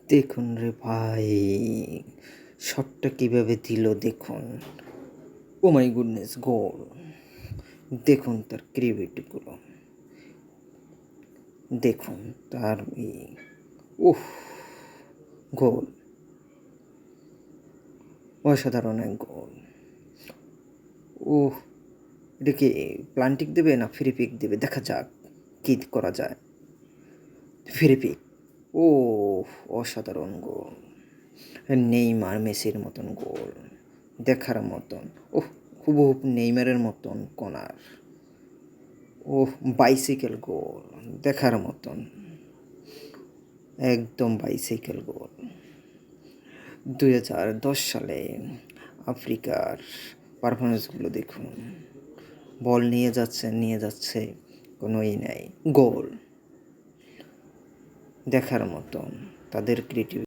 দেখুন রে ভাই, শটটা কীভাবে দিল দেখুন। ও মাই গুডনেস, গোল! দেখুন তার ক্রিয়েটিভিটিগুলো, দেখুন তার উফ! গোল! অসাধারণ এক গোল! উফ! এটা কি প্লান্টিক দেবে না ফ্রি কিক দেবে? দেখা যাক কী করা যায়। Free kick! ওহ! অসাধারণ গোল! নেইমার মেসির মতন গোল, দেখার মতন। ওহ! হুবহু নেইমারের মতন কর্নার। ওহ! বাইসাইকেল গোল, দেখার মতন। একদম বাইসাইকেল গোল। 2010 সালে আফ্রিকার পারফরমেন্সগুলো দেখুন। বল নিয়ে যাচ্ছে, কোনো নেই। গোল! দেখার মতন তাদের ক্রিয়েটিভ